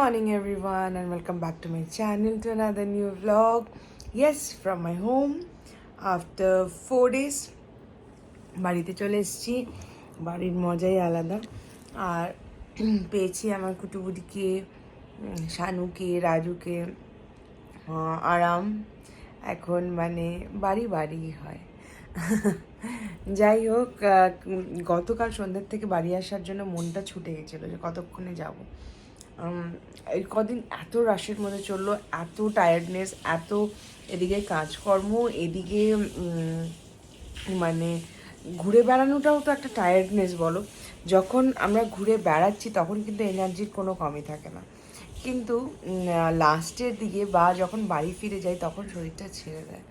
morning everyone and welcome back to my channel to another new vlog. Yes, from my home after 4 days বাড়িতে চলে এসেছি। বাড়ির মজাই আলাদা। আর পেয়েছি আমার কুটুবুটিকে, শানুকে, রাজুকে, আরাম। এখন মানে বাড়ি বাড়ি হয়। যাই হোক, গতকাল সন্ধ্যের থেকে বাড়ি আসার জন্য মনটা ছুটে গেছিলো যে কতক্ষণে যাব। এই কদিন এত রাশের মধ্যে চললো, এত টায়ার্ডনেস, এত এদিকে কাজকর্ম, এদিকে মানে ঘুরে বেড়ানোটাও তো একটা টায়ার্ডনেস বলো। যখন আমরা ঘুরে বেড়াচ্ছি তখন কিন্তু এনার্জির কোনো কমই থাকে না, কিন্তু লাস্টের দিকে বা যখন বাড়ি ফিরে যাই তখন শরীরটা ছেড়ে দেয়।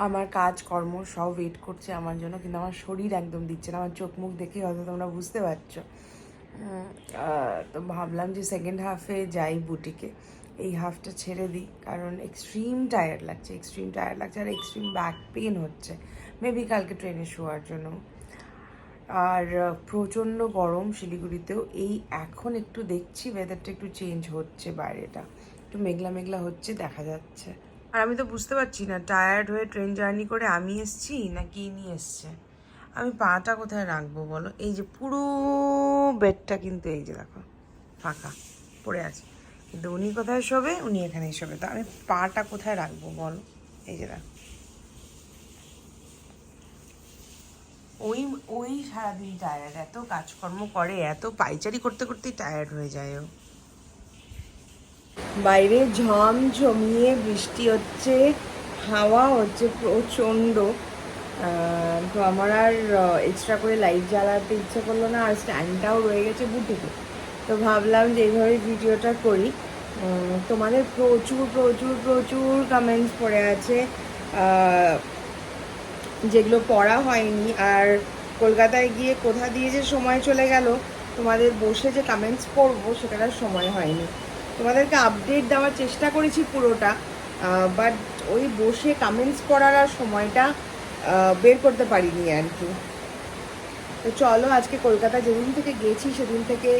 আমার কাজকর্ম সব ওয়েট করছে আমার জন্য, কিন্তু আমার শরীর একদম দিচ্ছে না। আমার চোখ মুখ দেখে হয়তো তোমরা বুঝতে পারছো। তো ভাবলাম যে সেকেন্ড হাফে যাই বুটিকে, এই হাফটা ছেড়ে দিই, কারণ এক্সট্রিম টায়ার্ড লাগছে আর এক্সট্রিম ব্যাক পেন হচ্ছে, মেবি কালকে ট্রেনে শোয়ার জন্য। আর প্রচণ্ড গরম শিলিগুড়িতেও। এই এখন একটু দেখছি ওয়েদারটা একটু চেঞ্জ হচ্ছে, বাইরেটা একটু মেঘলা মেঘলা হচ্ছে, দেখা যাচ্ছে। আর আমি তো বুঝতে পারছি না টায়ার্ড হয়ে ট্রেন জার্নি করে আমি এসছি না কি নিয়ে এসছে। আমি পাটা কোথায় রাখবো বলো? এই যে পুরো বেডটা কিন্তু এই যে দেখো ফাঁকা পড়ে আছে, কিন্তু উনি কোথায় শোবে? উনি এখানেই শোবে। তো আমি পাটা কোথায় রাখবো বলো? এই যে দেখো, ওই ওই সারাদিন টায়ার্ড, এত কাজকর্ম করে, এত পাইচারি করতে করতেই টায়ার্ড হয়ে যায় ও। বাইরে ঝমঝমিয়ে বৃষ্টি হচ্ছে, হাওয়া হচ্ছে প্রচণ্ড। তো আমার আর এক্সট্রা করে লাইট জ্বালাতে ইচ্ছে করলো না, আর স্ট্যান্ডটাও রয়ে গেছে বুটিতে। তো ভাবলাম যে এইভাবে ভিডিওটা করি। তোমাদের প্রচুর প্রচুর প্রচুর কমেন্টস পড়ে আছে, যেগুলো পড়া হয়নি। আর কলকাতায় গিয়ে কোথা দিয়ে যে সময় চলে গেল, তোমাদের বসে যে কমেন্টস পড়বো সেটার সময় হয়নি। তোমাদেরকে আপডেট দেওয়ার চেষ্টা করেছি পুরোটা, বাট ওই বসে কমেন্টস পড়ার আর সময়টা বের করতে পারিনি আর কি। তো চলো, আজকে কলকাতা যেদিন থেকে গেছি সেদিন থেকে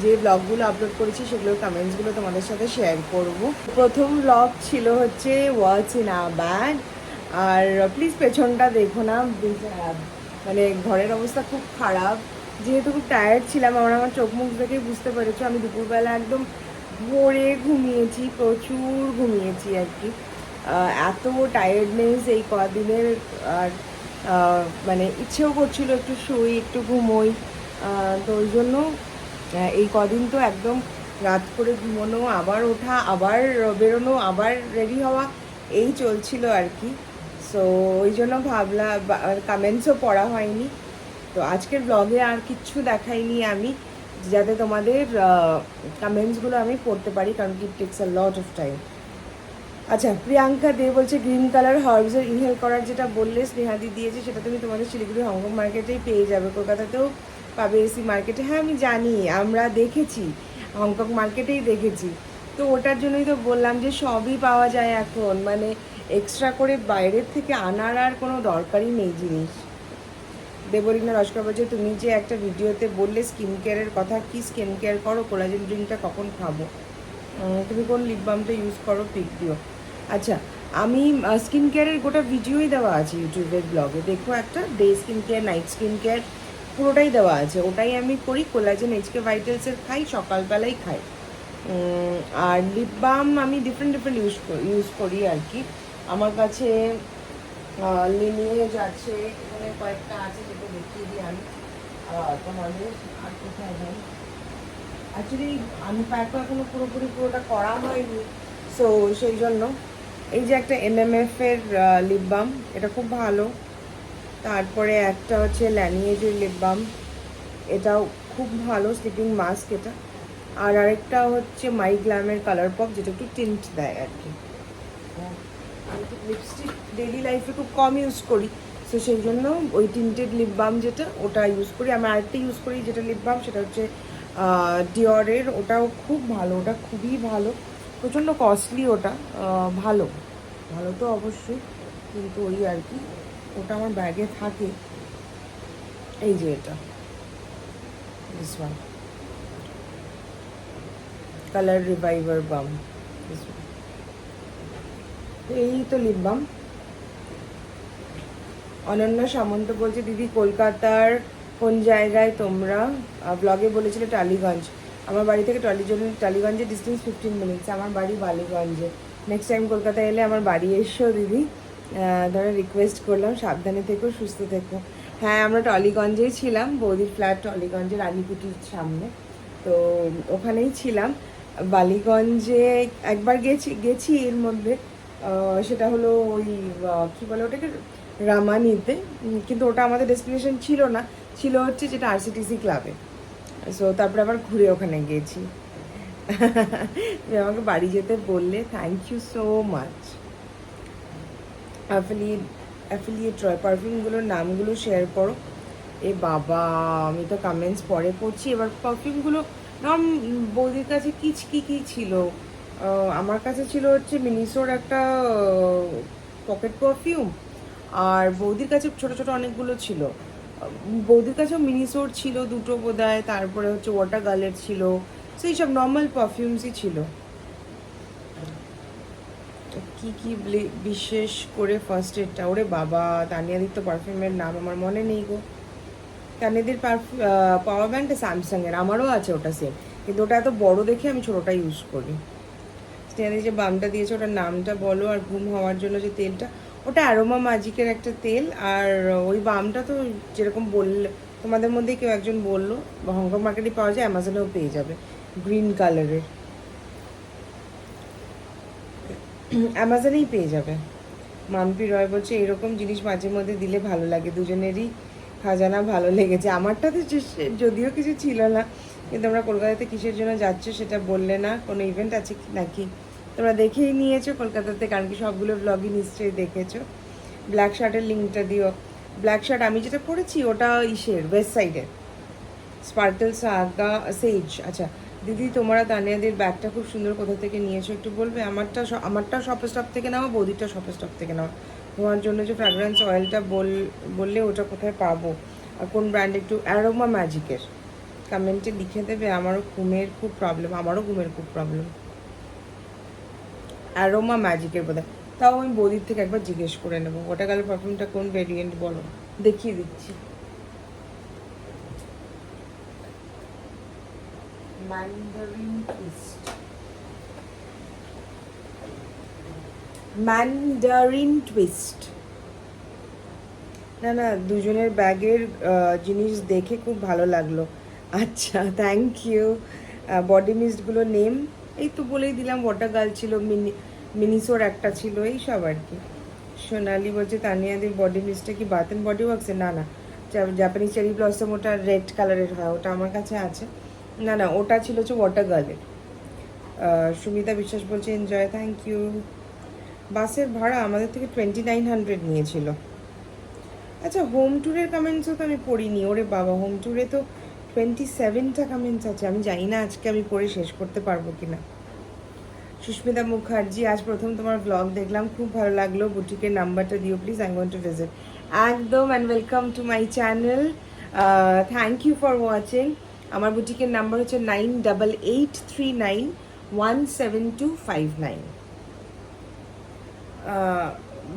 যে ব্লগগুলো আপলোড করেছি সেগুলোর কমেন্টসগুলো তোমাদের সাথে শেয়ার করব। প্রথম ব্লগ ছিল হচ্ছে হোয়াটস ইন আওয়ার ব্যাগ। আর প্লিজ পেছনটা দেখো না, মানে ঘরের অবস্থা খুব খারাপ। যেহেতু খুব টায়ার্ড ছিলাম, আমার চোখ মুখ দেখেই বুঝতে পেরেছো, আমি দুপুরবেলা একদম ভোরে ঘুমিয়েছি, প্রচুর ঘুমিয়েছি আর কি। এত টায়ার্ডনেস এই কদিনের। আর মানে ইচ্ছেও করছিল একটু শুই, একটু ঘুমোই। তো ওই জন্য এই কদিন তো একদম রাত করে ঘুমোনো, আবার ওঠা, আবার বেরোনো, আবার রেডি হওয়া, এই চলছিল আর কি। সো ওই জন্য ভাবলাম, কমেন্টসও পড়া হয়নি। তো আজকের ব্লগে আর কিচ্ছু দেখাইনি আমি, যাতে তোমাদের কমেন্টসগুলো আমি পড়তে পারি, কারণ it takes a lot of time. আচ্ছা, প্রিয়াঙ্কা দে বলছে গ্রিন কালার হার্বসের ইনহেল করার যেটা বললে স্নেহাদি দিয়েছে, সেটা তুমি তোমাদের শিলিগুড়ি হংকং মার্কেটেই পেয়ে যাবে, কলকাতাতেও পাবে এসি মার্কেটে। হ্যাঁ আমি জানি, আমরা দেখেছি, হংকং মার্কেটেই দেখেছি। তো ওটার জন্যই তো বললাম যে সবই পাওয়া যায় এখন, মানে এক্সট্রা করে বাইরের থেকে আনার আর কোনো দরকারই নেই জিনিস। দেবলীনা লস্কর বলছে তুমি যে একটা ভিডিওতে বললে স্কিন কেয়ারের কথা, কি স্কিন কেয়ার করো? কোলাজেন ড্রিঙ্কটা কখন খাবো? তুমি কোন লিপ বামটা ইউজ করো, পিক দিও। আচ্ছা, আমি স্কিন কেয়ারের গোটা ভিডিওই দেওয়া আছে ইউটিউবের ব্লগে, দেখো একটা day skin care, night skin care, পুরোটাই দেওয়া আছে। ওটাই আমি করি, কোলাজেন এইচকে ভাইটালসের খাই, সকালবেলাই খাই। আর লিপ বাম আমি ডিফারেন্ট ইউজ করি আর কি। আমার কাছে লিনিয়েজ আছে, এখানে কয়েকটা আছে, যেটা দেখিয়ে দিই আমি তোমাদের। আর কোথায় যাই, অ্যাকচুয়ালি আমি প্যাকও এখনো পুরোটা করা হয়নি, সো সেই জন্য। এই যে একটা MMF এর লিপ বাম, এটা খুব ভালো। তারপরে একটা হচ্ছে ল্যানিয়েজের লিপ বাম, এটাও খুব ভালো, স্লিপিং মাস্ক এটা। আর আরেকটা হচ্ছে মাই গ্ল্যামের কালার পপ, যেটা একটু টিন্ট দেয় আর কি। আমি লিপস্টিক ডেইলি লাইফে খুব কম ইউজ করি, সো সেই জন্য ওই টিন্টেড লিপ বাম যেটা, ওটা ইউজ করি। আমি আরেকটা ইউজ করি যেটা লিপ বাম, সেটা হচ্ছে ডিওরের, ওটাও খুব ভালো, ওটা খুবই ভালো, প্রচণ্ড কস্টলি ওটা। ভালো ভালো তো অবশ্যই, কিন্তু ওই আর কি, ওটা আমার ব্যাগে থাকে। এই যে এটা, দিস ওয়ান, কালার রিভাইভার বাম। এই তো লিপ বাম। অনন্যা সামন্ত বলছে, দিদি কলকাতার কোন জায়গায় তোমরা? ব্লগে বলেছিলে টালিগঞ্জ। আমার বাড়ি থেকে টালিগঞ্জের ডিস্টেন্স 15 মিনিটস। আমার বাড়ি বালিগঞ্জে। নেক্সট টাইম কলকাতা এলে আমার বাড়ি এসো দিদি। ধরো রিকোয়েস্ট করলাম, সাবধানে থেকো, সুস্থ থেকো। হ্যাঁ, আমরা টলিগঞ্জেই ছিলাম, বৌদির ফ্ল্যাট টলিগঞ্জে রানীকুটির সামনে, তো ওখানেই ছিলাম। বালিগঞ্জে একবার গেছি এর মধ্যে, সেটা হলো ওই কী বলে ওটাকে, রামানিতে। কিন্তু ওটা আমাদের ডেস্টিনেশন ছিল না, ছিল হচ্ছে যেটা আরসিটিসি ক্লাবে। সো তারপরে আবার ঘুরে ওখানে গিয়েছি। তুমি আমাকে বাড়ি যেতে বললে, thank you so much. Affiliate Roy, পারফিউমগুলোর নামগুলো শেয়ার করো। এ বাবা, আমি তো কমেন্টস পরে পড়ছি। এবার পারফিউমগুলো নাম বৌদির কাছে কী ছিল? আমার কাছে ছিল হচ্ছে মিনিসোর একটা পকেট পারফিউম, আর বৌদির কাছে ছোট ছোট অনেকগুলো ছিল। বৌদির কাছেও মিনিসোর ছিল দুটো বোধহয়, তারপরে হচ্ছে ওয়াটার গার্লের ছিল, সেই সব নর্মাল পারফিউমসই ছিল। কি বিশেষ করে ফার্স্ট এডটা? ওরে বাবা, তানিয়াদির তো পারফিউমের নাম আমার মনে নেই গো। তানিয়াদির পাওয়ার ব্যাংকটা স্যামসাংয়ের, আমারও আছে ওটা সেম, কিন্তু ওটা এত বড় দেখে আমি ছোটোটা ইউজ করি। তানিয়াদি যে বামটা দিয়েছে ওটার নামটা বলো, আর ঘুম হওয়ার জন্য যে তেলটা, ওটা অ্যারোমা ম্যাজিকের একটা তেল। আর ওই বামটা তো যেরকম বললে, তোমাদের মধ্যে কেউ একজন বললো হংকং মার্কেটে পাওয়া যায়, অ্যামাজনেও পেয়ে যাবে, গ্রিন কালারের, অ্যামাজনেই পেয়ে যাবে। মাম্পি রয় বলছে, এরকম জিনিস মাঝে মধ্যে দিলে ভালো লাগে, দুজনেরই খাজানা ভালো লেগেছে। আমারটা তো যদিও কিছু ছিল না, কিন্তু আমরা কলকাতাতে কিসের জন্য যাচ্ছ সেটা বললে না, কোনো ইভেন্ট আছে নাকি? তোমরা দেখেই নিয়েছো কলকাতাতে, কারণ কি সবগুলো ব্লগই নিশ্চয়ই দেখেছো। ব্ল্যাক শার্টের লিঙ্কটা দিও। ব্ল্যাক শার্ট আমি যেটা পরেছি ওটা ইসের ওয়েস্ট সাইডের, স্পার্কেল সাগা সেজ। আচ্ছা দিদি, তোমরা তানিয়াদের ব্যাগটা খুব সুন্দর, কোথা থেকে নিয়েছো একটু বলবে? আমারটা শপ স্টপ থেকে নেওয়া, বৌদিরটা শপ স্টপ থেকে নেওয়া। তোমার জন্য যে ফ্র্যাগ্রেন্স অয়েলটা বললে ওটা কোথায় পাবো, আর কোন ব্র্যান্ড? একটু অ্যারোমা ম্যাজিকের কমেন্টে লিখে দেবে। আমারও ঘুমের খুব প্রবলেম। অ্যারোমা ম্যাজিকের বোধহয়, তাও আমি বৌদির থেকে একবার জিজ্ঞেস করে নেবো। ওটা গেলে পারফিউমটা কোন ভেরিয়েন্ট বলো, দেখিয়ে দিচ্ছি। Mandarin twist. না দুজনের ব্যাগের জিনিস দেখে খুব ভালো লাগলো। আচ্ছা, থ্যাংক ইউ। বডি মিস্টগুলো নেম এই তো বলেই দিলাম, ওয়াটার গার্ল ছিল, মিনিসোর একটা ছিল, এই সব আর কি। সোনালি বলছে, তানিয়াদের বডি মিস্টটা কি বাথ অ্যান্ড বডি ওয়ার্কসের? না জাপানিজ চেরি ব্লসম, ওটা রেড কালারের হয়, ওটা আমার কাছে আছে। না ওটা ছিল হচ্ছে ওয়াটার গার্লের। সুমিতা বিশ্বাস বলছে, এনজয়, থ্যাংক ইউ। বাসের ভাড়া আমাদের থেকে 2900 নিয়েছিল। আচ্ছা, হোম ট্যুরের কমেন্টসও তো আমি পড়িনি। ওরে বাবা, হোম ট্যুরে তো 27টা কমেন্টস আছে। আমি জানি না আজকে আমি পড়ে শেষ করতে পারবো কিনা। সুস্মিতা মুখার্জি, আজ প্রথম তোমার ব্লগ দেখলাম, খুব ভালো লাগলো। বুটিকের নাম্বারটা দিও please, I want to visit. একদম, and welcome to my channel. Thank you for watching. আমার বুটিকের নাম্বার হচ্ছে 9883917259।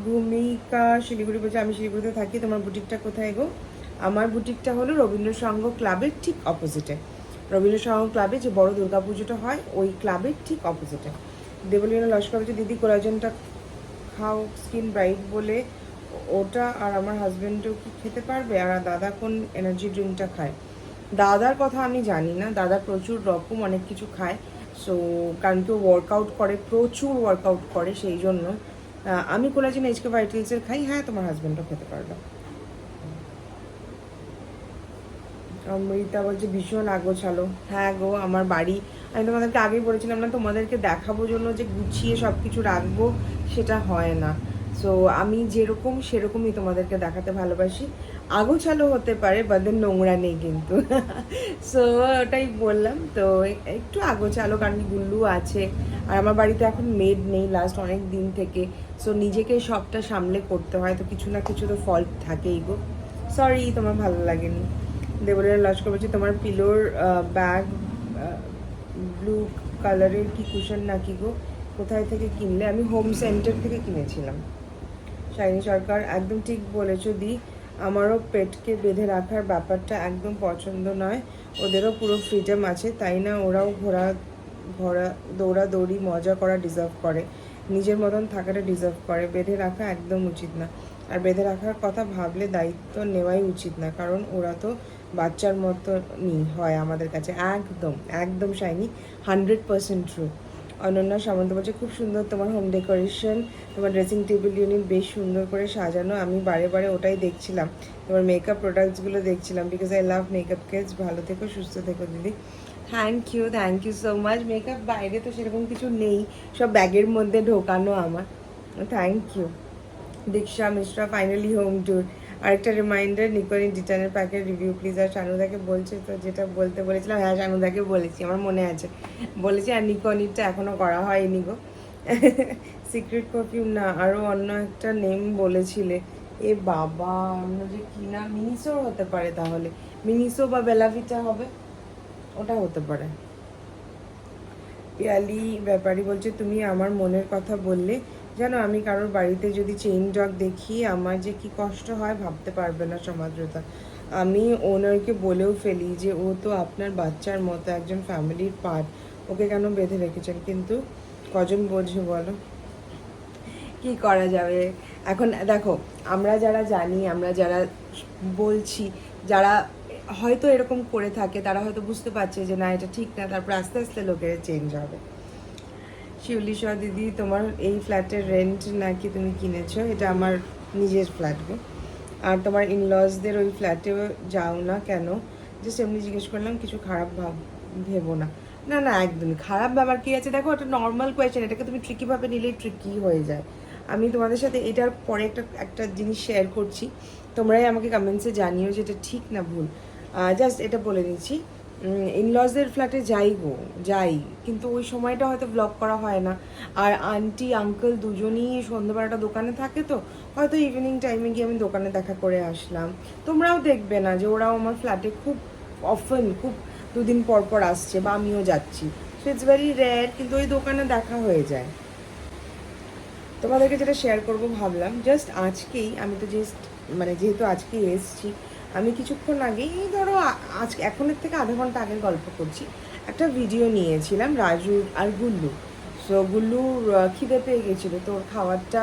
ভূমিকা শিলিগুড়ি বলছে, আমি শিলিগুড়িতে থাকি, তোমার বুটিকটা কোথায় গো? আমার বুটিকটা হলো রবীন্দ্র সংঘ ক্লাবের ঠিক অপোজিটে। রবীন্দ্র সংঘ ক্লাবে যে বড় দুর্গাপুজোটা হয়, ওই ক্লাবের ঠিক অপোজিটে। দেবলীনা লস্কর বলছে, দিদি কোলাজেনটা খাও, স্কিন ব্রাইট বলে, ওটা আর আমার হাজব্যান্ডও কি খেতে পারবে? আর দাদা কোন এনার্জি ড্রিঙ্কটা খায়? দাদার কথা আমি জানি না, দাদা প্রচুর রকম অনেক কিছু খায়। সো কারণ কেউ ওয়ার্কআউট করে, প্রচুর ওয়ার্কআউট করে, সেই জন্য। আমি কোলাজেন এইচকে ভাইটালসের খাই। হ্যাঁ, তোমার হাজব্যান্ডও খেতে পারবে। অমৃতা বলছে, ভীষণ আগোছালো। হ্যাঁ গো, আমার বাড়ি আমি তোমাদেরকে আগেই বলেছিলাম না, তোমাদেরকে দেখাবো জন্য যে গুছিয়ে সব কিছু রাখবো, সেটা হয় না। সো আমি যেরকম সেরকমই তোমাদেরকে দেখাতে ভালোবাসি। আগোছালো হতে পারে, বাট নোংরা নেই কিন্তু। সো ওটাই বললাম, তো একটু আগোছালো, কারণ গুল্লু আছে, আর আমার বাড়িতে এখন মেড নেই লাস্ট অনেক দিন থেকে। সো নিজেকে সবটা সামলে করতে হয়, তো কিছু না কিছু তো ফল্ট থাকেই গো। সরি তোমার ভালো লাগেনি। দেবলীনা লস্কর বলছে, তোমার পিলোর ব্যাগ ব্লু কালারের কি কুশন নাকি গো, কোথায় থেকে কিনলে? আমি হোম সেন্টার থেকে কিনেছিলাম। শাইনি সরকার, একদম ঠিক বলেছো দি, আমারও পেটকে বেঁধে রাখার ব্যাপারটা একদম পছন্দ নয়। ওদেরও পুরো ফ্রিডম আছে, তাই না? ওরাও ঘোরা দৌড়াদৌড়ি মজা করা ডিজার্ভ করে, নিজের মতন থাকাটা ডিজার্ভ করে। বেঁধে রাখা একদম উচিত না। আর বেঁধে রাখার কথা ভাবলে দায়িত্ব নেওয়াই উচিত না, কারণ ওরা তো বাচ্চার মতনই হয় আমাদের কাছে। একদম একদম শাইনি, 100% ট্রু। অনন্যা সামন্ত বলছে খুব সুন্দর তোমার হোম ডেকোরেশন, তোমার ড্রেসিং টেবিল ইউনিট বেশ সুন্দর করে সাজানো। আমি বারে বারে ওটাই দেখছিলাম, তোমার মেকআপ প্রোডাক্টসগুলো দেখছিলাম, because I love makeup kits. ভালো থেকো, সুস্থ থেকো দিদি। Thank you so much. Makeup বাইরে তো সেরকম কিছু নেই, সব ব্যাগের মধ্যে ঢোকানো আমার। Thank you. Diksha Mishra, finally home tour. আরেকটা রিমাইন্ডার, নিকনি ডিটানের প্যাকের রিভিউ প্লিজ। আর শানুদাকে বলছে তো, যেটা বলতে বলেছিলাম, হ্যাঁ শানুদাকে বলেছি, আমার মনে আছে, বলেছি। আর নিকনিরটা এখনও করা হয়নি গো। সিক্রেট পারফিউম না, আরও অন্য একটা নেম বলেছিলে। এ বাবা, অন্য যে কি না, মিনিসোর হতে পারে তাহলে। মিনিসো বা বেলাভিটা হবে, ওটা হতে পারে। পিয়ালি ব্যাপারী বলছে তুমি আমার মনের কথা বললে, জানো আমি কারোর বাড়িতে যদি চেইন ডগ দেখি আমার যে কি কষ্ট হয় ভাবতে পারবে না সমাদ্রতা। আমি ওনারকে বলেও ফেলি যে ও তো আপনার বাচ্চার মতো একজন ফ্যামিলির পার্ট, ওকে কেন বেঁধে রেখেছেন? কিন্তু কজন বোঝে বলো, কি করা যাবে? এখন দেখো, আমরা যারা জানি, আমরা যারা বলছি, যারা হয়তো এরকম করে থাকে, তারা হয়তো বুঝতে পারছে যে না এটা ঠিক না, তারপর আস্তে আস্তে লোকের চেঞ্জ হবে। শিউলি শাহ দিদি, তোমার এই ফ্ল্যাটের রেন্ট নাকি তুমি কিনেছো? এটা আমার নিজের ফ্ল্যাট গো। আর তোমার ইনলজদের ওই ফ্ল্যাটেও যাও না কেন? জাস্ট এমনি জিজ্ঞেস করলাম, কিছু খারাপ ভেবো না। না না, একদমই খারাপ ব্যাপার কি আছে? দেখো, একটা নর্মাল কোয়েশ্চেন, এটাকে তুমি ট্রিকিভাবে নিলেই ট্রিকি হয়ে যায়। আমি তোমাদের সাথে এটার পরে একটা জিনিস শেয়ার করছি, তোমরাই আমাকে কমেন্টসে জানিও যে এটা ঠিক না ভুল। জাস্ট এটা বলে নিচ্ছি, ইনলজদের ফ্ল্যাটে যাই, কিন্তু ওই সময়টা হয়তো ব্লগ করা হয় না। আর আন্টি আঙ্কেল দুজনই সন্ধ্যাবেলাটা দোকানে থাকে, তো হয়তো ইভিনিং টাইমে গিয়ে আমি দোকানে দেখা করে আসলাম। তোমরাও দেখবে না যে ওরাও আমার ফ্ল্যাটে খুব অফেন, খুব দুদিন পর পর আসছে, বা আমিও যাচ্ছি। সো ইটস ভেরি রেয়ার, কিন্তু ওই দোকানে দেখা হয়ে যায়। তোমাদেরকে যেটা শেয়ার করবো ভাবলাম, জাস্ট আজকেই আমি তো যেহেতু আজকেই এসছি, আমি কিছুক্ষণ আগেই, ধরো আজকে এখনের থেকে আধা ঘন্টা আগের গল্প করছি, একটা ভিডিও নিয়েছিলাম রাজু আর গুল্লু। সো গুল্লুর খিদে পেয়ে গেছিলো, তো ওর খাবারটা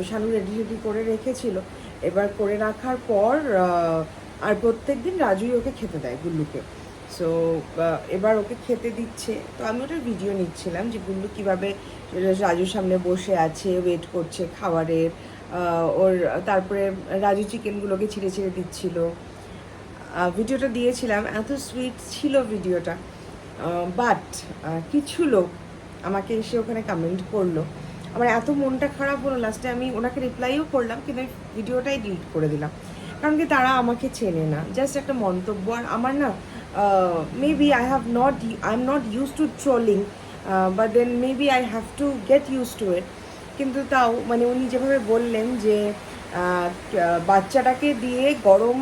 শানু রেডি করে রেখেছিল। এবার করে রাখার পর আর প্রত্যেক দিন রাজুই ওকে খেতে দেয় গুল্লুকে। সো এবার ওকে খেতে দিচ্ছে, তো আমি ওটার ভিডিও নিচ্ছিলাম যে গুল্লু কীভাবে রাজুর সামনে বসে আছে, ওয়েট করছে খাবারের। ওর তারপরে রাজু চিকেনগুলোকে ছিঁড়ে ছিঁড়ে দিচ্ছিল। ভিডিওটা দিয়েছিলাম, এত সুইট ছিল ভিডিওটা। বাট কিছু লোক আমাকে এসে ওখানে কমেন্ট করলো, আমার এত মনটা খারাপ হলো, লাস্টে আমি ওনাকে রিপ্লাইও করলাম, কিন্তু আমি ভিডিওটাই ডিলিট করে দিলাম। কারণ কি, তারা আমাকে চেনে না, জাস্ট একটা মন্তব্য। আর আমার না, maybe I am not use to trolling, but then maybe I have to get use to it. কিন্তু তাও মানে উনি যেভাবে বললেন যে বাচ্চাটাকে দিয়ে গরম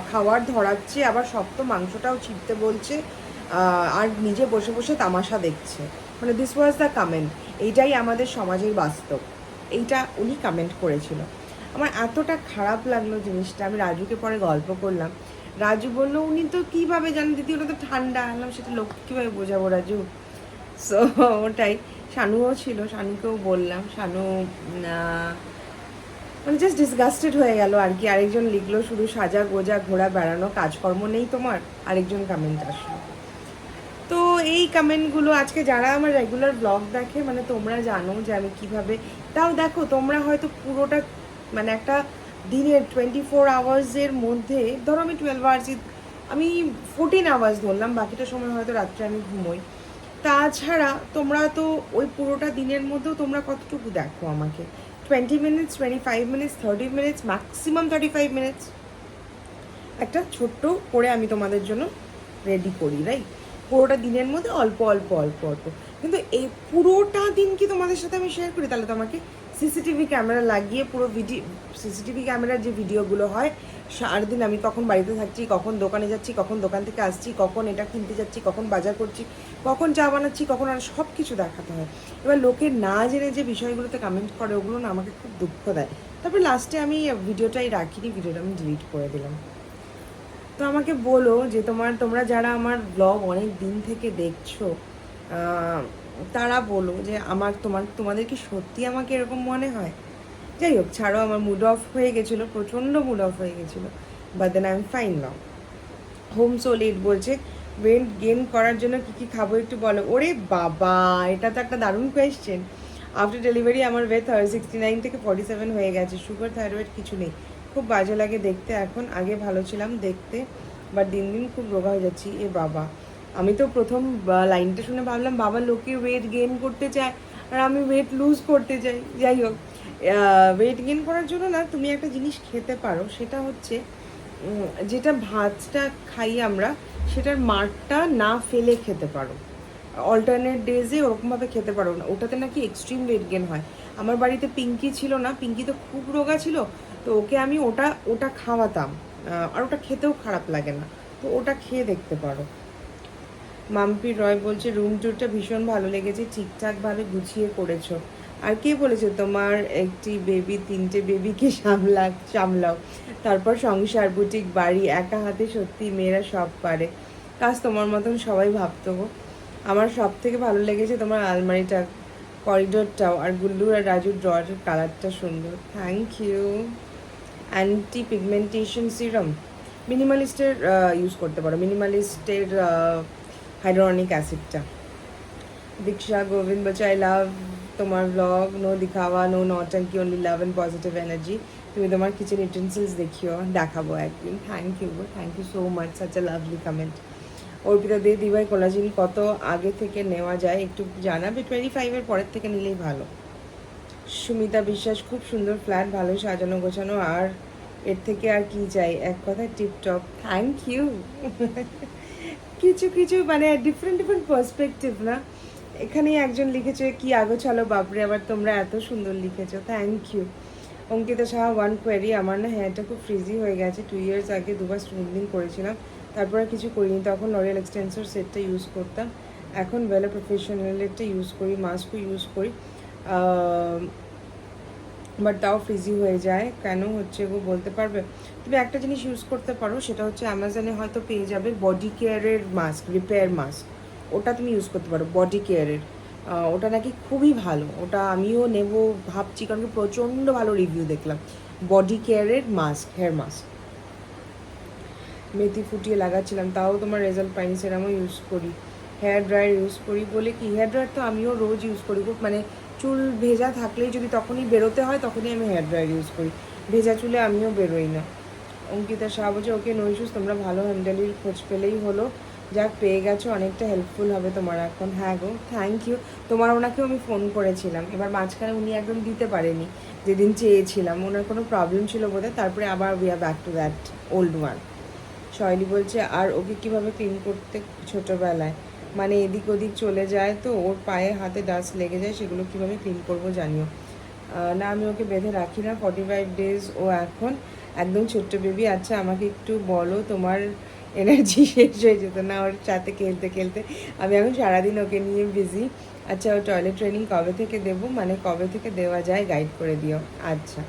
খাবার ধরাচ্ছে, আবার শক্ত মাংসটাও ছিঁড়তে বলছে, আর নিজে বসে বসে তামাশা দেখছে, মানে দিস ওয়াজ দ্য কমেন্ট। এইটাই আমাদের সমাজের বাস্তব, এইটা উনি কমেন্ট করেছিল। আমার এতটা খারাপ লাগলো জিনিসটা। আমি রাজুকে পরে গল্প করলাম, রাজু বললো উনি তো কীভাবে জানেন দিদি, ওটা তো ঠান্ডা। আনলাম সেটা লোক কীভাবে বোঝাবো রাজু? সো ওটাই। শানুও ছিল, শানুকেও বললাম, শানু মানে জাস্ট ডিসগাস্টেড হয়ে গেল আর কি। আরেকজন লিখলো শুধু সাজা গোজা ঘোরা বেড়ানো, কাজকর্ম নেই তোমার, আরেকজন কমেন্ট আসলো। তো এই কমেন্টগুলো আজকে যারা আমার রেগুলার ব্লগ দেখে, মানে তোমরা জানো যে আমি কিভাবে, তাও দেখো তোমরা হয়তো পুরোটা মানে একটা দিনের 24 আওয়ার্সের মধ্যে, ধরো আমি 12 আওয়ার্সই, আমি 14 আওয়ার্স ধরলাম, বাকিটা সময় হয়তো রাত্রে আমি ঘুমোই। তাছাড়া তোমরা তো ওই পুরোটা দিনের মধ্যেও তোমরা কতটুকু দেখো আমাকে? 20 minutes, 25 minutes, 30 minutes, maximum 35 minutes একটা ছোট্ট করে আমি তোমাদের জন্য রেডি করি, রাইট? পুরোটা দিনের মধ্যে অল্প অল্প অল্প অল্প, কিন্তু এই পুরোটা দিন কি তোমাদের সাথে আমি শেয়ার করি? তাহলে তো আমাকে সিসিটিভি ক্যামেরা লাগিয়ে পুরো সিসিটিভি ক্যামেরার যে ভিডিওগুলো হয়, সারাদিন আমি কখন বাড়িতে থাকছি, কখন দোকানে যাচ্ছি, কখন দোকান থেকে আসছি, কখন এটা কিনতে যাচ্ছি, কখন বাজার করছি, কখন চা বানাচ্ছি, কখন আর সব কিছু দেখাতে হয়। এবার লোকে না জেনে যে বিষয়গুলোতে কমেন্ট করে, ওগুলো না আমাকে খুব দুঃখ দেয়। তারপর লাস্টে আমি ভিডিওটাই রাখিনি, ভিডিওটা আমি ডিলিট করে দিলাম। তো আমাকে বলো যে তোমরা যারা আমার ব্লগ অনেক দিন থেকে দেখছো, তারা বলো যে তোমাদের কি সত্যি আমাকে এরকম মনে হয়? যাই হোক, ছাড়ো, আমার মুড অফ হয়ে গেছিলো, প্রচণ্ড মুড অফ হয়ে গেছিলো, but then I am fine now. হোম সোল 8 বলছে ওয়েট গেইন করার জন্য কী কী খাবো একটু বলো। ওরে বাবা, এটা তো একটা দারুণ কোয়েশ্চেন। আফটার ডেলিভারি আমার ওয়েট 69 থেকে 47 হয়ে গেছে। সুগার থাইরয়েড কিছু নেই। খুব বাজে লাগে দেখতে এখন, আগে ভালো ছিলাম দেখতে, বাট দিন দিন খুব রোগা হয়ে যাচ্ছি। এ বাবা, আমি তো প্রথম লাইনটা শুনে ভাবলাম বাবা লোকে ওয়েট গেইন করতে চায় আর আমি ওয়েট লুজ করতে চাই। যাই হোক, ওয়েট গেইন করার জন্য না তুমি একটা জিনিস খেতে পারো, সেটা হচ্ছে যেটা ভাতটা খাই আমরা, সেটার মাঠটা না ফেলে খেতে পারো। অল্টারনেট ডেজে ওরকমভাবে খেতে পারো না, ওটাতে নাকি এক্সট্রিম ওয়েট গেন হয়। আমার বাড়িতে পিঙ্কি ছিল না, পিঙ্কি তো খুব রোগা ছিল, তো ওকে আমি ওটা ওটা খাওয়াতাম, আর ওটা খেতেও খারাপ লাগে না, তো ওটা খেয়ে দেখতে পারো। মাম্পি রয় বলছে রুম ট্যুরটা ভীষণ ভালো লেগেছে, ঠিকঠাকভাবে গুছিয়ে করেছো। আর কে বলেছে তোমার একটি বেবি, 3টে বেবিকে সামলাও, তারপর সংসার, বুটিক, বাড়ি, একা হাতে সত্যি মেয়েরা সব পারে। কাজ তোমার মতন সবাই ভাবতো গো। আমার সব থেকে ভালো লেগেছে তোমার আলমারিটা, করিডোরটাও, আর গুল্লু আর রাজুর ড্রয়ারের কালারটা সুন্দর। Thank you. Anti pigmentation serum মিনিমালিস্টের ইউজ করতে পারো, মিনিমালিস্টের হাইড্রোনিক অ্যাসিডটা। দীক্ষা গোবিন্দ বলছে আই লাভ তোমার ব্লগ, নো দিখাওয়া, নো নটাঙ্কি, only love and positive energy. তুমি তোমার কিচেন ইউটেন্সিলস দেখাবো একদিন। Thank you so much, such a lovely comment. Arpita Dey দিভাই কোলাজিন কত আগে থেকে নেওয়া যায় একটু জানাবে? 25-এর পরের থেকে নিলেই ভালো। সুমিতা বিশ্বাস খুব সুন্দর ফ্ল্যাট, ভালো সাজানো গোছানো, আর এর থেকে আর কি চাই, এক কথায় টিপটপ। Thank you. কিছু কিছু মানে ডিফারেন্ট পার্সপেক্টিভ না। এখানেই একজন লিখেছে কি আগোছালো বাপরে, আবার তোমরা এত সুন্দর লিখেছো, thank you. Ankita Saha one query, আমার না হেয়ারটা খুব ফ্রিজি হয়ে গেছে, 2 ইয়ার্স আগে 2বার স্মুথনিং করেছিলাম, তারপরে কিছু করিনি, তখন লরিয়াল এক্সটেন্সর সেটটা ইউজ করতাম, এখন বেলা প্রফেশনালেরটা ইউজ করি, মাস্কও ইউজ করি, বাট তাও ফ্রিজি হয়ে যায়, কেন হচ্ছে গো বলতে পারবে? তুমি একটা জিনিস ইউজ করতে পারো, সেটা হচ্ছে অ্যামাজনে হয়তো পেয়ে যাবে বডি কেয়ারের মাস্ক, রিপেয়ার মাস্ক, ওটা তুমি ইউজ করতে পারো বডি কেয়ারের। ওটা নাকি খুবই ভালো, ওটা আমিও নেব ভাবছি, কারণ কি প্রচণ্ড ভালো রিভিউ দেখলাম বডি কেয়ারের মাস্ক, হেয়ার মাস্ক। মেথি ফুটিয়ে লাগাচ্ছিলাম, তাও তোমার রেজাল্ট পাইনি, সেরামও ইউজ করি। হেয়ার ড্রায়ার ইউজ করি বলে কি, হেয়ার ড্রায়ার তো আমিও রোজ ইউজ করি, খুব মানে চুল ভেজা থাকলেই যদি তখনই বেরোতে হয় তখনই আমি হেয়ার ড্রায়ার ইউজ করি, ভেজা চুলে আমিও বেরোই না। অঙ্কিতা শাহ বলছে ওকে নো ইস্যুস, তোমরা ভালো হ্যান্ডেলির খোঁজ পেলেই হলো, যাক পেয়ে গেছো, অনেকটা হেল্পফুল হবে তোমার এখন। হ্যাঁ গো, থ্যাংক ইউ। তোমার ওনাকেও আমি ফোন করেছিলাম, এবার মাঝখানে উনি একদম দিতে পারেনি, যেদিন চেয়েছিলাম, ওনার কোনো প্রবলেম ছিল বোধহয়, তারপরে আবার we are back to that old one. শৈলী বলছে আর ওকে কীভাবে ক্লিন করতে ছোটোবেলায়, মানে এদিক ওদিক চলে যায় তো ওর পায়ে হাতে ডাস্ট লেগে যায়, সেগুলো কীভাবে ক্লিন করবো জানিও। না আমি ওকে বেঁধে রাখি না, 45 ডেজ ও এখন একদম ছোট্ট বেবি। আচ্ছা আমাকে একটু বলো, তোমার এনার্জি শেষ হয়ে যেত না ওর সাথে খেলতে খেলতে? আমি এখন সারাদিন ওকে নিয়ে বিজি। আচ্ছা ও টয়লেট ট্রেনিং কবে থেকে দেবো, মানে কবে থেকে দেওয়া যায় গাইড করে দিও। আচ্ছা,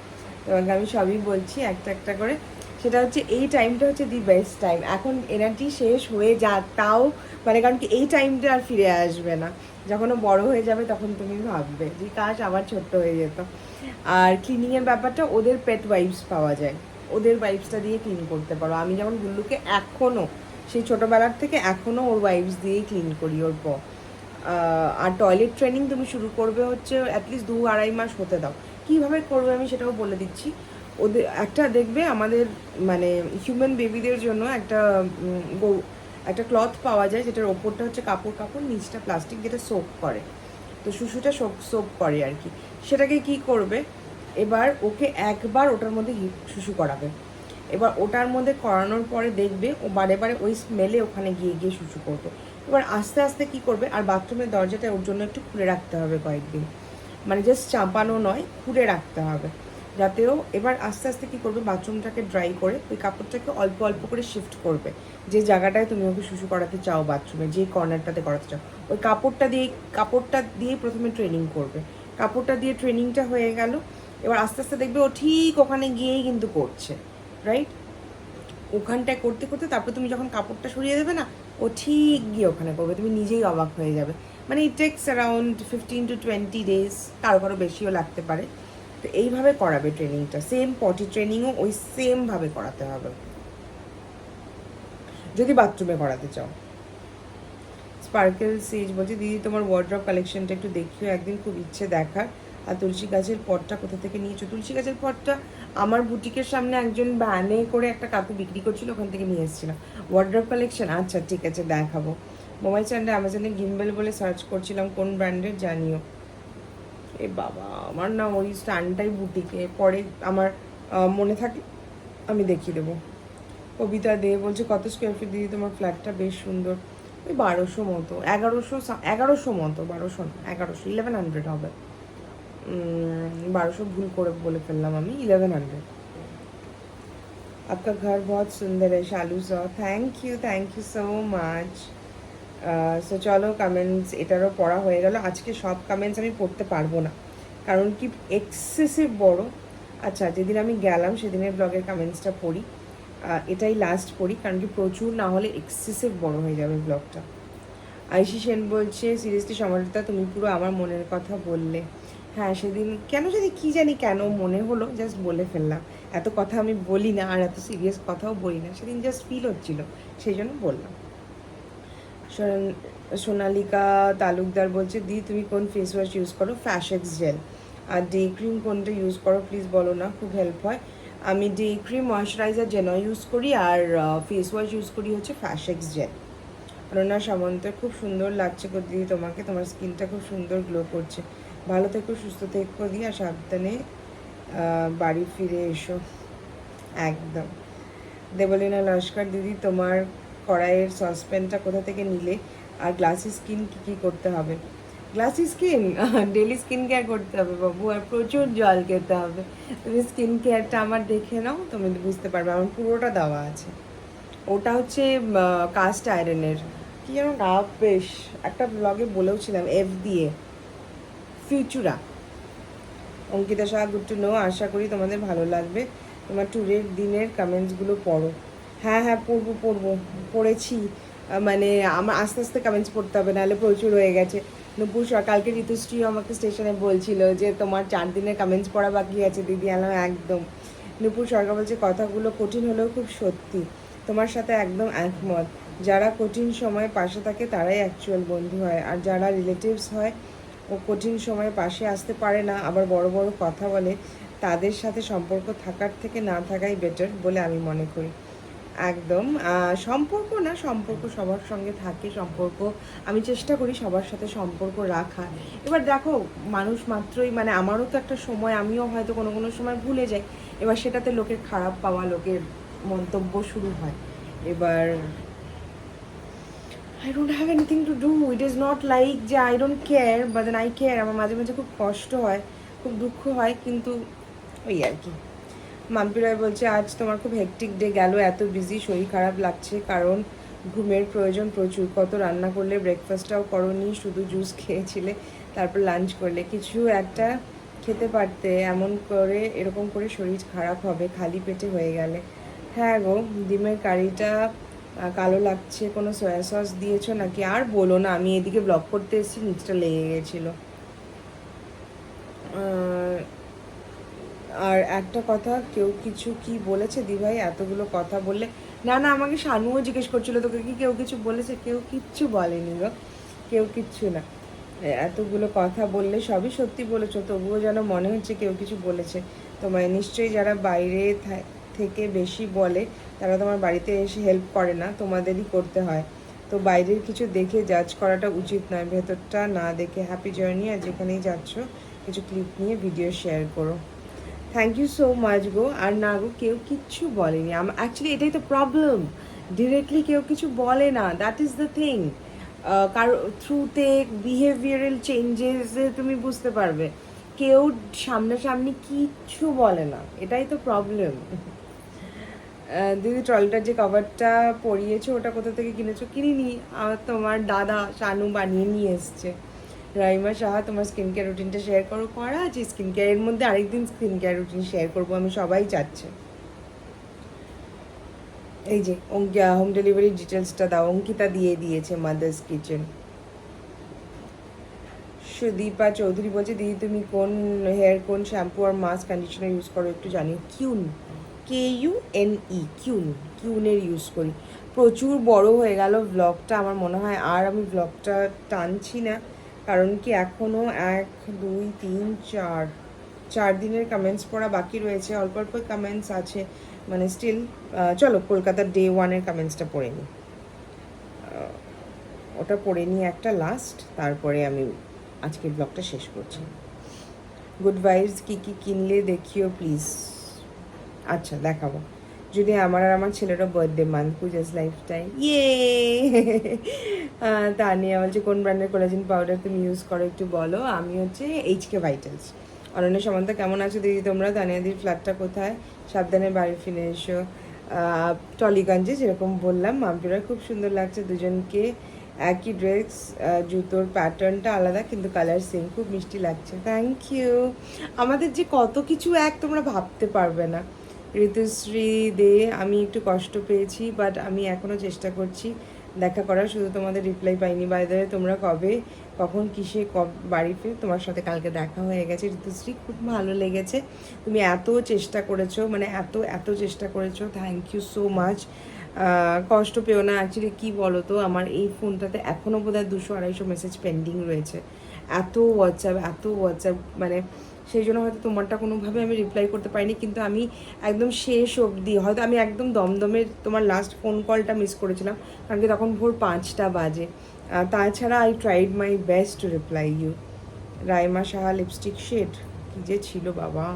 তোমাকে আমি সবই বলছি একটা একটা করে। সেটা হচ্ছে এই টাইমটা হচ্ছে দি বেস্ট টাইম, এখন এনার্জি শেষ হয়ে যাক তাও, মানে কারণ কি এই টাইমটা আর ফিরে আসবে না, যখন ও বড়ো হয়ে যাবে তখন তুমি ভাববে যে কাশ আবার ছোট্ট হয়ে যেত। আর ক্লিনিংয়ের ব্যাপারটা, ওদের পেট ওয়াইপস পাওয়া যায়, ওদের ওয়াইপসটা দিয়ে ক্লিন করতে পারো। আমি যেমন গুল্লুকে এখনও সেই ছোটোবেলার থেকে এখনও ওর ওয়াইপস দিয়েই ক্লিন করি ওর পর। আর টয়লেট ট্রেনিং তুমি শুরু করবে হচ্ছে অ্যাটলিস্ট 2-2.5 মাস হতে দাও। কীভাবে করবে আমি সেটাও বলে দিচ্ছি। ওদের একটা দেখবে আমাদের মানে হিউম্যান বেবিদের জন্য একটা ক্লথ পাওয়া যায়, যেটার ওপরটা হচ্ছে কাপড়, নিচটা প্লাস্টিক, যেটা সোপ করে, তো শুশুটা সোপ করে আর কি। সেটাকে কি করবে, এবার ওকে একবার ওটার মধ্যে শুশু করাবে, এবার ওটার মধ্যে করানোর পরে দেখবে ও বারে বারে ওই স্মেলে ওখানে গিয়ে গিয়ে শুশু করবে। এবার আস্তে আস্তে কি করবে, আর বাথরুমের দরজাটা ওর জন্য একটু খুলে রাখতে হবে কয়েকদিন, মানে জাস্ট চাপানো নয়, খুঁড়ে রাখতে হবে যাতেও। এবার আস্তে আস্তে কী করবে, বাথরুমটাকে ড্রাই করে ওই কাপড়টাকে অল্প অল্প করে শিফট করবে, যে জায়গাটায় তুমি ওকে শুশু করাতে চাও বাথরুমে, যে কর্নারটাতে করাতে চাও, ওই কাপড়টা দিয়ে প্রথমে ট্রেনিং করবে। কাপড়টা দিয়ে ট্রেনিংটা হয়ে গেল, এবার আস্তে আস্তে দেখবে ও ঠিক ওখানে গিয়েই কিন্তু করছে, রাইট? ওখানটায় করতে করতে তারপর তুমি যখন কাপড়টা সরিয়ে দেবে না, ও ঠিক গিয়ে ওখানে করবে, তুমি নিজেই অবাক হয়ে যাবে। মানে it takes around 15 to 20 days, কারো কারো বেশিও লাগতে পারে। তো এইভাবে করাবে ট্রেনিংটা, সেম পটি ট্রেনিংও ওই সেমভাবে করাতে হবে যদি বাথরুমে করাতে চাও। স্পার্কেল সেজ বলছে, দিদি তোমার ওয়ার্ড্রপ কালেকশনটা একটু দেখিও একদিন, খুব ইচ্ছে দেখার। আর তুলসী গাছের পটটা কোথা থেকে নিয়েছো? তুলসী গাছের পটটা আমার বুটিকের সামনে একজন ভ্যানে করে একটা কাকু বিক্রি করছিল, ওখান থেকে নিয়ে এসেছিলাম। ওয়ার্ড্রপ কালেকশন, আচ্ছা ঠিক আছে দেখাবো। মোবাইল স্ট্যান্ডে অ্যামাজনে গিম্বেল বলে সার্চ করছিলাম, কোন ব্র্যান্ডের জানিও। এ বাবা, আমার না ওই স্ট্যান্ডটাই বুটিকে, পরে আমার মনে থাকে আমি দেখিয়ে দেবো। কবিতা দে বলছে, কত স্কোয়ার ফিট দিদি তোমার ফ্ল্যাটটা? বেশ সুন্দর, ওই 1200 মতো, 1100 মতো, 1200 না 1100, 1100 হবে। 1200 ভুল করে বলে ফেললাম আমি, 1100। आपका घर बहुत सुंदर है Shalu so, thank you so much. So চলো, কমেন্টস এটারও পড়া হয়ে গেল। আজকে সব কমেন্টস আমি পড়তে পারবো না, কারণ কি এক্সেসিভ বড়। আচ্ছা, যেদিন আমি গেলাম সেদিনের ব্লগের কমেন্টসটা পড়ি, এটাই লাস্ট পড়ি, কারণ কি প্রচুর না হলে এক্সেসিভ বড় হয়ে যাবে ব্লগটা। আয়ুষী সেন বলছে, সিরিয়াসলি সমালিতা তুমি পুরো আমার মনের কথা বললে। হ্যাঁ, সেদিন কেন জানি, কি জানি কেন মনে হলো, জাস্ট বলে ফেললাম। এত কথা আমি বলি না, আর এত সিরিয়াস কথাও বলি না, সেদিন জাস্ট ফিল হচ্ছিল, সেই জন্য বললাম। সোনালিকা তালুকদার বলছে, দি তুমি কোন ফেস ওয়াশ ইউজ করো? ফ্যাশেক্স জেল। আর ডে ক্রিম কোনটা ইউজ করো প্লিজ বলো না, খুব হেল্প হয়। আমি ডে ক্রিম, ময়শ্চারাইজার, জেনো ইউজ করি, আর ফেস ওয়াশ ইউজ করি হচ্ছে ফ্যাশেক্স জেল। অনন্যা সামন্ত, খুব সুন্দর লাগছে গো দিদি তোমাকে, তোমার স্কিনটা খুব সুন্দর গ্লো করছে, ভালো থেকো, সুস্থ থেকো দি, আর সাবধানে বাড়ি ফিরে এসো। একদম। দেবলীনা লস্কর, দিদি তোমার কড়াইয়ের সসপ্যানটা কোথা থেকে নিলে? আর গ্লাসি স্কিন কী করতে হবে? Glassy skin daily skin care করতে হবে বাবু, আর প্রচুর জল খেতে হবে। তুমি স্কিন কেয়ারটা আমার দেখে নাও, তুমি বুঝতে পারবে, আমার পুরোটা দেওয়া আছে। ওটা হচ্ছে কাস্ট আয়রনের, কি যেন নাম, বেশ একটা ব্লগে বলেওছিলাম, এফ দিয়ে, Futura. Ankita Shah, good to know, আশা করি তোমাদের ভালো লাগবে। তোমার ট্যুরের দিনের কমেন্টসগুলো পড়ো। হ্যাঁ হ্যাঁ, পড়বো, পড়েছি। মানে আমার আস্তে আস্তে কমেন্টস পড়তে হবে, নাহলে প্রচুর হয়ে গেছে। নুপুর কালকে ঋতুশ্রীও আমাকে স্টেশনে বলছিল যে তোমার 4 দিনের কমেন্টস পড়া বাকি আছে দিদি, আলাম একদম। নুপুর সরকার বলছে, কথাগুলো কঠিন হলেও খুব সত্যি, তোমার সাথে একদম একমত। যারা কঠিন সময় পাশে থাকে তারাই অ্যাকচুয়াল বন্ধু হয়, আর যারা রিলেটিভস হয় ও কঠিন সময়ে পাশে আসতে পারে না, আবার বড় বড় কথা বলে, তাদের সাথে সম্পর্ক থাকার থেকে না থাকাই বেটার বলে আমি মনে করি। একদম। সম্পর্ক না, সম্পর্ক সবার সঙ্গে থাকে, সম্পর্ক আমি চেষ্টা করি সবার সাথে সম্পর্ক রাখার। এবার দেখো, মানুষ মাত্রই, মানে আমারও তো একটা সময়, আমিও হয়তো কোনো কোনো সময় ভুলে যাই, এবার সেটাতে লোকের খারাপ পাওয়া, লোকের মন্তব্য শুরু হয়। এবার I don't have anything to do. It is not like যে I don't care, but then I care. আমার মাঝে মাঝে খুব কষ্ট হয়, খুব দুঃখ হয়, কিন্তু ওই আর কি। মাম্পি রায় বলছে, আজ তোমার খুব হেকটিক ডে গেল, এত বিজি, শরীর খারাপ লাগছে, কারণ ঘুমের প্রয়োজন প্রচুর। কত রান্না করলে, ব্রেকফাস্টটাও করোনি, শুধু জুস খেয়েছিলে, তারপর লাঞ্চ করলে, কিছু একটা খেতে পারতে, এরকম করে শরীর খারাপ হবে খালি পেটে হয়ে গেলে। হ্যাঁ গো, ডিমের কারিটা কালো লাগছে, কোনো সয়া সস দিয়েছো নাকি? আর বলো না, আমি এদিকে ব্লগ করতে এসেছি, নিচটা লেগে গেছিলো। আর একটা কথা, কেউ কিছু কি বলেছে দিভাই? এতগুলো কথা বললে, না না, আমাকে শানুও জিজ্ঞেস করছিল তোকে কি কেউ কিছু বলেছে? কেউ কিচ্ছু বলেনি গো, কেউ কিচ্ছু না। এতগুলো কথা বললে সবই সত্যি বলেছো, তবুও যেন মনে হচ্ছে কেউ কিছু বলেছে তোমায়। নিশ্চয়ই যারা বাইরে থেকে বেশি বলে তারা তোমার বাড়িতে এসে হেল্প করে না, তোমাদেরই করতে হয়। তো বাইরের কিছু দেখে জাজ করাটা উচিত নয়, ভেতরটা না দেখে। হ্যাপি জার্নি, আর যেখানেই যাচ্ছ কিছু ক্লিপ নিয়ে ভিডিও শেয়ার করো। থ্যাংক ইউ সো মাচ গো। আর না গো, কেউ কিচ্ছু বলেনি, অ্যাকচুয়ালি এটাই তো প্রবলেম, ডিরেক্টলি কেউ কিছু বলে না, দ্যাট ইজ দ্য থিং। কারো থ্রুতে বিহেভিয়ারাল চেঞ্জেসে তুমি বুঝতে পারবে। কেউ সামনাসামনি কিচ্ছু বলে না, এটাই তো প্রবলেম। দিদি ট্রলিটার যে কভারটা পরিয়েছো ওটা কোথা থেকে কিনেছো? কিনিনি, তোমার দাদা শানু বানিয়ে নিয়ে এসছে। রাইমা সাহা, তোমার স্কিন কেয়ার রুটিনটা শেয়ার করো। করা আছে স্কিন কেয়ারের মধ্যে, আরেকদিন স্কিন কেয়ার রুটিন শেয়ার করবো আমি, সবাই চাচ্ছে। এই যে হোম ডেলিভারির ডিটেলসটা দাও, অঙ্কিতা দিয়ে দিয়েছে মাদার্স কিচেন। সুদীপা চৌধুরী বলছে দিদি তুমি কোন শ্যাম্পু আর মাস্ক কন্ডিশনার ইউজ করো একটু জানি। KUNE, কিউনের ইউজ করি। প্রচুর বড় হয়ে গেল ব্লগটা, আমার মনে হয় আর আমি ব্লগটা টানছি না, কারণ কি এখনও 1 2 3 4 দিনের কমেন্টস পড়া বাকি রয়েছে, অল্প অল্প কমেন্টস আছে, মানে স্টিল। চলো কলকাতার ডে 1-এর কমেন্টসটা পড়ে নিই, ওটা পড়ে নিয়ে একটা লাস্ট, তারপরে আমি আজকের ব্লগটা শেষ করছি। গুড ভাইবস কী কী কিনলে দেখিও প্লিজ। আচ্ছা দেখাবো, যদি আমার আর আমার ছেলেরও বার্থডে মান্থ, পূজাস লাইফটাইম। ইয়ে তানিয়া বলছে কোন ব্র্যান্ডের কোলাজেন পাউডার তুমি ইউজ করো একটু বলো। আমি হচ্ছে HK ভাইটালস। অনন্যা সামন্ত কেমন আছো দিদি তোমরা? তানিয়াদির ফ্ল্যাটটা কোথায়? সাবধানে বাড়ি ফিরে এসো। টলিগঞ্জে, যেরকম বললাম। মাম্পিরা খুব সুন্দর লাগছে দুজনকে, একই ড্রেস, জুতোর প্যাটার্নটা আলাদা কিন্তু কালার সেম, খুব মিষ্টি লাগছে। Thank you. আমাদের যে কত কিছু এক তোমরা ভাবতে পারবে না। ঋতুশ্রী দে, আমি একটু কষ্ট পেয়েছি বাট আমি এখনও চেষ্টা করছি দেখা করার, শুধু তোমাদের রিপ্লাই পাইনি। বাইরে তোমরা কখন কিসে বাড়ি ফিরে? তোমার সাথে কালকে দেখা হয়ে গেছে ঋতুশ্রী, খুব ভালো লেগেছে। তুমি এত চেষ্টা করেছো, মানে এত চেষ্টা করেছো, থ্যাংক ইউ সো মাচ। কষ্ট পেও না। অ্যাকচুয়ালি কী বলো তো, আমার এই ফোনটাতে এখনও বোধহয় 200-250 মেসেজ পেন্ডিং রয়েছে, এত হোয়াটসঅ্যাপ, মানে সেই জন্য হয়তো তোমারটা কোনোভাবে আমি রিপ্লাই করতে পারিনি, কিন্তু আমি একদম শেষ অবধি, হয়তো আমি একদম দমদমের তোমার লাস্ট ফোন কলটা মিস করেছিলাম, কারণ কি তখন ভোর 5টা বাজে। তাছাড়া I tried my best to reply you. Raima Saha lipstick shade কী যে ছিল বাবা।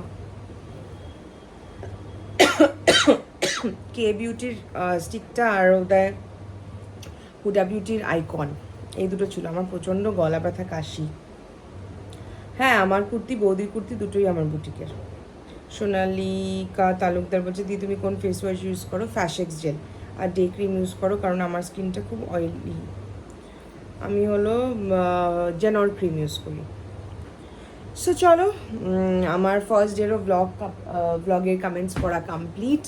কে বিউটির স্টিকটা আর ওদের হুডা বিউটির আইকন, এই দুটো ছিল। আমার প্রচণ্ড গলা ব্যথা, কাশি। হ্যাঁ, আমার কুর্তি, বৌদির কুর্তি দুটোই আমার বুটিকের। সোনালিকা তালুকদার বলছে দিদি তুমি কোন ফেস ওয়াশ ইউজ করো? ফ্যাশেক্স জেল আর ডে ক্রিম ইউজ করো, কারণ আমার স্কিনটা খুব অয়েলি। আমি হলো জেনর ক্রিম ইউজ করি। সো চলো, আমার ফার্স্ট ডেরও ব্লগের কমেন্টস পড়া কমপ্লিট।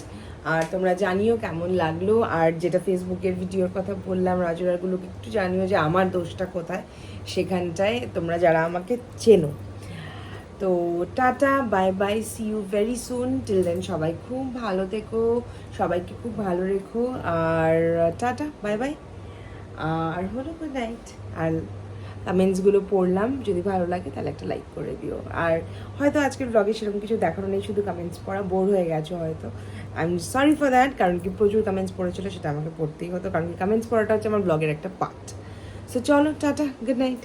আর তোমরা জানিও কেমন লাগলো, আর যেটা ফেসবুকের ভিডিওর কথা বললাম রাজুরাগুলোকে একটু জানিও যে আমার দোষটা কোথায়, সেখানটায় তোমরা যারা আমাকে চেনো। তো টাটা, bye bye, see you very soon. Till then সবাই খুব ভালো থেকো, সবাইকে খুব ভালো রেখো, আর টাটা, বাই বাই, আর হলো গুড নাইট। আর কমেন্টসগুলো পড়লাম, যদি ভালো লাগে তাহলে একটা লাইক করে দিও। আর হয়তো আজকের ব্লগে সেরকম কিছু দেখানো নেই, শুধু কমেন্টস পড়া, বোর হয়ে গেছো হয়তো, I am sorry for that, কারণ কি প্রচুর কমেন্টস পড়েছিল, সেটা আমাকে পড়তেই হতো, কারণ কি কমেন্টস পড়াটা হচ্ছে আমার ব্লগের একটা পার্ট। সো চলো টাটা, গুড নাইট।